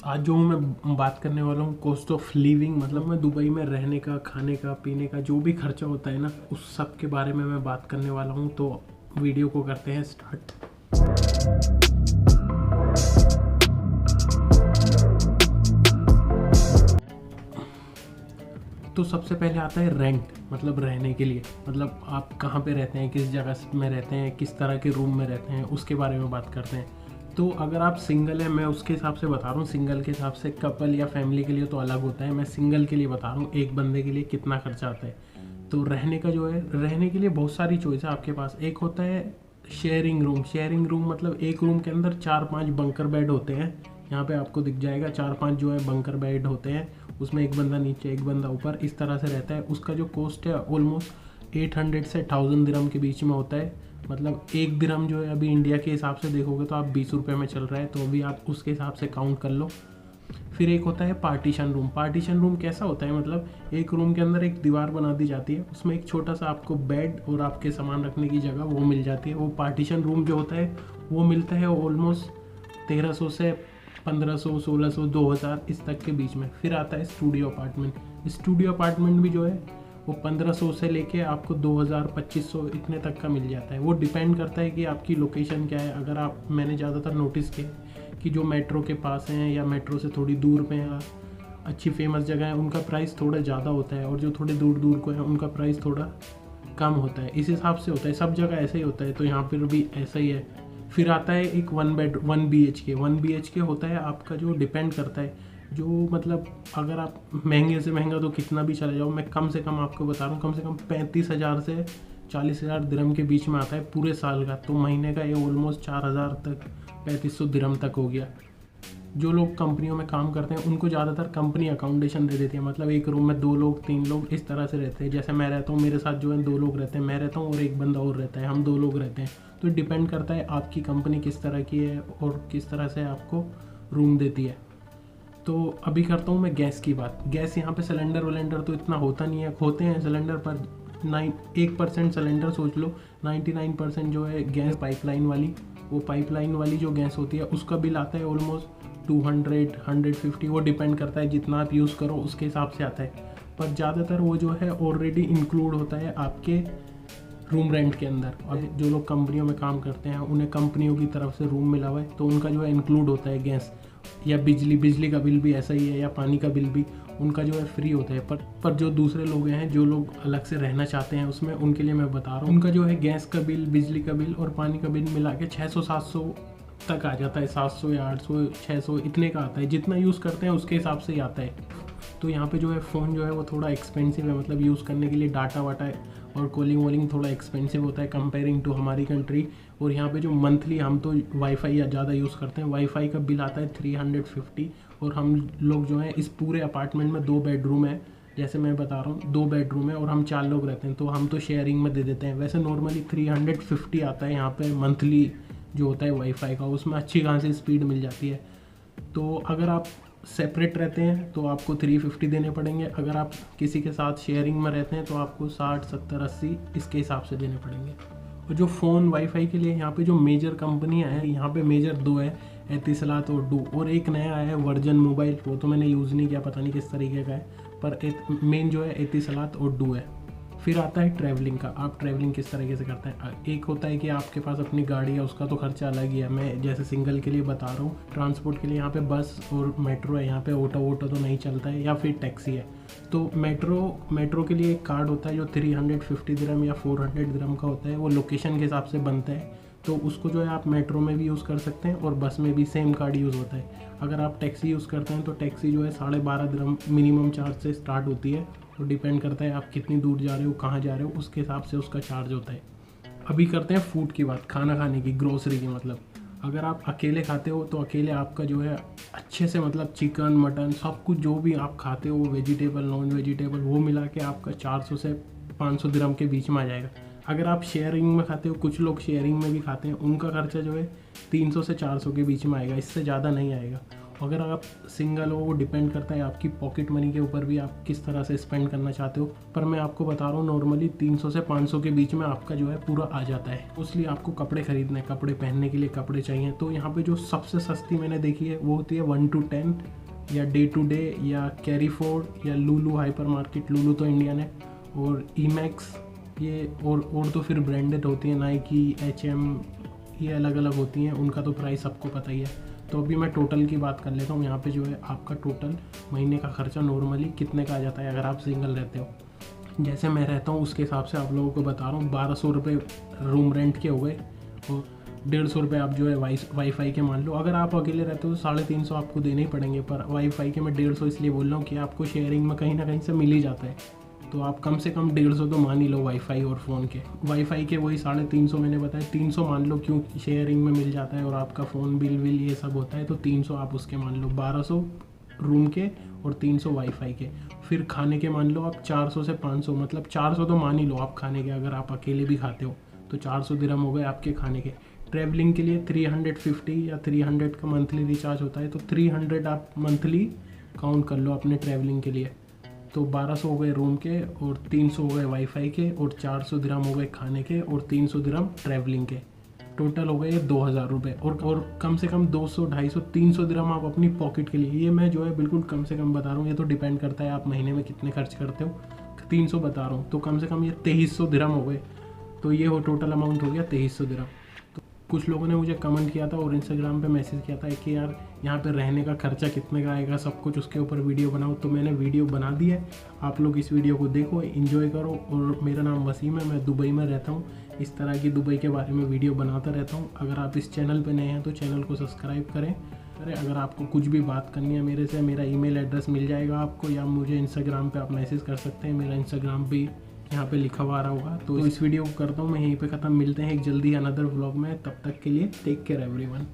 आज जो मैं बात करने वाला हूँ कॉस्ट ऑफ लिविंग, मतलब मैं दुबई में रहने का, खाने का, पीने का जो भी खर्चा होता है ना, उस सब के बारे में मैं बात करने वाला हूँ। तो वीडियो को करते हैं स्टार्ट। तो सबसे पहले आता है रेंट, मतलब रहने के लिए, मतलब आप कहाँ पे रहते हैं, किस जगह में रहते हैं, किस तरह के रूम में रहते हैं, उसके बारे में बात करते हैं। तो अगर आप सिंगल हैं, मैं उसके हिसाब से बता रहा हूँ। सिंगल के हिसाब से कपल या फैमिली के लिए तो अलग होता है, मैं सिंगल के लिए बता रहा हूँ एक बंदे के लिए कितना खर्चा आता है। तो रहने का जो है, रहने के लिए बहुत सारी चॉइस है आपके पास। एक होता है शेयरिंग रूम। शेयरिंग रूम मतलब एक रूम के अंदर 4-5 बंकर बेड होते हैं। यहाँ पे आपको दिख जाएगा 4-5 जो है बंकर बेड होते हैं, उसमें एक बंदा नीचे एक बंदा ऊपर, इस तरह से रहता है। उसका जो कॉस्ट है ऑलमोस्ट 800 से 1000 दिरहम के बीच में होता है। मतलब एक दिरहम जो है अभी इंडिया के हिसाब से देखोगे तो आप 20 रुपये में चल रहा है, तो अभी आप उसके हिसाब से काउंट कर लो। फिर एक होता है पार्टीशन रूम। पार्टीशन रूम कैसा होता है, मतलब एक रूम के अंदर एक दीवार बना दी जाती है, उसमें एक छोटा सा आपको बेड और आपके सामान रखने की जगह वो मिल जाती है। वो पार्टीशन रूम जो होता है वो मिलता है ऑलमोस्ट 1300 से 1500, 1600, 2000 इस तक के बीच में। फिर आता है स्टूडियो अपार्टमेंट। स्टूडियो अपार्टमेंट भी जो है वो 1500 से लेके आपको 2000, 2500 इतने तक का मिल जाता है। वो डिपेंड करता है कि आपकी लोकेशन क्या है। अगर आप, मैंने ज़्यादातर नोटिस किया कि जो मेट्रो के पास हैं या मेट्रो से थोड़ी दूर पे हैं, अच्छी फेमस जगह है, उनका प्राइस थोड़ा ज़्यादा होता है, और जो थोड़े दूर दूर को है उनका प्राइस थोड़ा कम होता है। इस हिसाब से होता है, सब जगह ऐसा ही होता है, तो यहाँ पर भी ऐसा ही है। फिर आता है एक 1 BHK। 1 BHK होता है आपका, जो डिपेंड करता है, जो मतलब अगर आप महंगे से महंगा तो कितना भी चले जाओ, मैं कम से कम आपको बता रहा हूँ, कम से कम 35,000 से 40,000 दिरहम के बीच में आता है पूरे साल का। तो महीने का ये ऑलमोस्ट 4000 तक, 3500 दिरहम तक हो गया। जो लोग कंपनियों में काम करते हैं उनको ज़्यादातर कंपनी अकोमोडेशन दे देती है, मतलब एक रूम में 2 लोग 3 लोग इस तरह से रहते हैं। जैसे मैं रहता हूँ, मेरे साथ जो है 2 लोग रहते हैं, मैं रहता हूँ और एक बंदा और रहता है, हम 2 लोग रहते हैं। तो डिपेंड करता है आपकी कंपनी किस तरह की है और किस तरह से आपको रूम देती है। तो अभी करता हूँ मैं गैस की बात। गैस यहाँ पे सिलेंडर वलेंडर तो इतना होता नहीं है, होते हैं सिलेंडर पर 1% सिलेंडर सोच लो, 99% जो है गैस पाइपलाइन वाली। वो पाइपलाइन वाली जो गैस होती है उसका बिल आता है ऑलमोस्ट 200, 150, वो डिपेंड करता है जितना आप यूज़ करो उसके हिसाब से आता है। पर ज़्यादातर वो जो है ऑलरेडी इंक्लूड होता है आपके रूम रेंट के अंदर। और जो लोग कंपनियों में काम करते हैं उन्हें कंपनियों की तरफ से रूम मिला हुआ है, तो उनका जो है इंक्लूड होता है गैस या बिजली का बिल भी ऐसा ही है, या पानी का बिल भी उनका जो है फ्री होता है। पर जो दूसरे लोग हैं, जो लोग अलग से रहना चाहते हैं उसमें, उनके लिए मैं बता रहा हूँ, उनका जो है गैस का बिल, बिजली का बिल और पानी का बिल मिला के 600-700 तक आ जाता है। 700 या 800, 600 इतने का आता है। जितना यूज़ करते हैं उसके हिसाब से ही आता है। तो यहाँ पे जो है फ़ोन जो है वो थोड़ा एक्सपेंसिव है, मतलब यूज़ करने के लिए डाटा वाटा और कॉलिंग वॉलिंग थोड़ा एक्सपेंसिव होता है कंपेयरिंग टू हमारी कंट्री। और यहाँ पे जो मंथली, हम तो वाईफाई या ज़्यादा यूज़ करते हैं, वाईफाई का बिल आता है 350। और हम लोग जो हैं, इस पूरे अपार्टमेंट में 2 बेडरूम है, जैसे मैं बता रहा हूँ 2 बेडरूम है और हम 4 लोग रहते हैं, तो हम तो शेयरिंग में दे देते हैं। वैसे नॉर्मली 350 आता है यहाँ पे मंथली जो होता है वाईफाई का, उसमें अच्छी खासी स्पीड मिल जाती है। तो अगर आप सेपरेट रहते हैं तो आपको 350 देने पड़ेंगे। अगर आप किसी के साथ शेयरिंग में रहते हैं तो आपको 60, 70, 80 इसके हिसाब से देने पड़ेंगे। और जो फ़ोन वाईफाई के लिए यहाँ पे जो मेजर कंपनियाँ हैं, यहाँ पे मेजर 2 है, एतिसलात और डू, और एक नया आया है वर्जन मोबाइल, वो तो मैंने यूज़ नहीं किया, पता नहीं किस तरीके का है, पर मेन जो है एतिसलात और डू है। फिर आता है ट्रैवलिंग का, आप ट्रैवलिंग किस तरीके से करते हैं। एक होता है कि आपके पास अपनी गाड़ी है, उसका तो खर्चा अलग ही है। मैं जैसे सिंगल के लिए बता रहा हूँ, ट्रांसपोर्ट के लिए यहाँ पे बस और मेट्रो है, यहाँ पे ऑटो तो नहीं चलता है, या फिर टैक्सी है। तो मेट्रो के लिए एक कार्ड होता है जो 350 दिरहम या 400 दिरहम का होता है, वो लोकेशन के हिसाब से बनता है। तो उसको जो है आप मेट्रो में भी यूज़ कर सकते हैं और बस में भी सेम कार्ड यूज़ होता है। अगर आप टैक्सी यूज़ करते हैं तो टैक्सी जो है 12.5 दिरहम मिनिमम चार्ज से स्टार्ट होती है। तो डिपेंड करता है आप कितनी दूर जा रहे हो, कहाँ जा रहे हो, उसके हिसाब से उसका चार्ज होता है। अभी करते हैं फूड की बात, खाना खाने की, ग्रोसरी की। मतलब अगर आप अकेले खाते हो तो अकेले आपका जो है अच्छे से, मतलब चिकन मटन सब कुछ जो भी आप खाते हो, वेजिटेबल नॉन वेजिटेबल, वो मिला के आपका 400 से 500 दिरहम के बीच में आ जाएगा। अगर आप शेयरिंग में खाते हो, कुछ लोग शेयरिंग में भी खाते हैं, उनका खर्चा जो है 300 से 400 के बीच में आएगा, इससे ज़्यादा नहीं आएगा। अगर आप सिंगल हो वो डिपेंड करता है आपकी पॉकेट मनी के ऊपर भी, आप किस तरह से स्पेंड करना चाहते हो। पर मैं आपको बता रहा हूँ नॉर्मली 300 से 500 के बीच में आपका जो है पूरा आ जाता है। उसलिए आपको कपड़े खरीदने, कपड़े पहनने के लिए कपड़े चाहिए। तो यहाँ पे जो सबसे सस्ती मैंने देखी है वो होती है 1 to 10 या डे टू डे या कैरीफोर्ड या लूलू हाइपर मार्केट। लूलू तो इंडियन है, और ईमैक्स ये, और तो फिर ब्रांडेड होती है नाइकी, HM, ये अलग अलग होती हैं। उनका तो प्राइस सबको पता ही है। तो अभी मैं टोटल की बात कर लेता हूँ। यहाँ पे जो है आपका टोटल महीने का खर्चा नॉर्मली कितने का आ जाता है अगर आप सिंगल रहते हो। जैसे मैं रहता हूँ उसके हिसाब से आप लोगों को बता रहा हूँ। 1200 रुपये रूम रेंट के हो गए, और 150 रुपये आप जो है वाईफाई के मान लो। अगर आप अकेले रहते हो तो 350 आपको देने ही पड़ेंगे, पर वाईफाई के मैं 150 इसलिए बोल रहा हूँ कि आपको शेयरिंग में कहीं ना कहीं से मिल ही जाता है। तो आप कम से कम 150 तो मान ही लो वाईफाई और फ़ोन के। वाईफाई के वही 350 मैंने बताया, 300 मान लो क्योंकि शेयरिंग में मिल जाता है, और आपका फ़ोन बिल ये सब होता है तो 300 आप उसके मान लो, 1200 रूम के और 300 वाईफाई के। फिर खाने के मान लो आप 400 से 500, मतलब 400 तो मान ही लो आप खाने के। अगर आप अकेले भी खाते हो तो 400 दिरहम हो गए आपके खाने के। ट्रैवलिंग के लिए 350 या 300 का मंथली रिचार्ज होता है, तो 300 आप मंथली काउंट कर लो अपने ट्रैवलिंग के लिए। तो 1200 हो गए रूम के, और 300 हो गए वाईफाई के, और 400 दिरहम हो गए खाने के, और 300 दिरहम ट्रैवलिंग के। टोटल हो गए 2000 रुपये। और कम से कम 200, 250, 300 दिरहम आप अपनी पॉकेट के लिए, ये मैं जो है बिल्कुल कम से कम बता रहा हूँ, ये तो डिपेंड करता है आप महीने में कितने खर्च करते हो। 300 बता रहा हूँ, तो कम से कम ये 2300 दिरहम हो गए। तो ये हो टोटल अमाउंट हो गया 2300 दिरहम। कुछ लोगों ने मुझे कमेंट किया था और इंस्टाग्राम पे मैसेज किया था कि यार यहाँ पे रहने का खर्चा कितने का आएगा, सब कुछ उसके ऊपर वीडियो बनाओ। तो मैंने वीडियो बना दी है, आप लोग इस वीडियो को देखो, एंजॉय करो। और मेरा नाम वसीम है, मैं दुबई में रहता हूँ। इस तरह की दुबई के बारे में वीडियो बनाता रहता हूँ। अगर आप इस चैनल पर नए हैं तो चैनल को सब्सक्राइब करें। अगर आपको कुछ भी बात करनी है मेरे से, मेरा ईमेल एड्रेस मिल जाएगा आपको, या मुझे इंस्टाग्राम पे आप मैसेज कर सकते हैं। मेरा इंस्टाग्राम भी यहाँ पे लिखा हुआ आ रहा होगा। तो इस वीडियो को करता हूँ मैं यहीं पे ख़त्म। मिलते हैं एक जल्दी अनदर व्लॉग में, तब तक के लिए टेक केयर एवरीवन।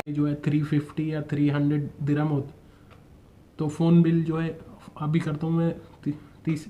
जो है 350 या 300 दिरहम होता, तो फ़ोन बिल जो है अभी करता हूँ मैं 30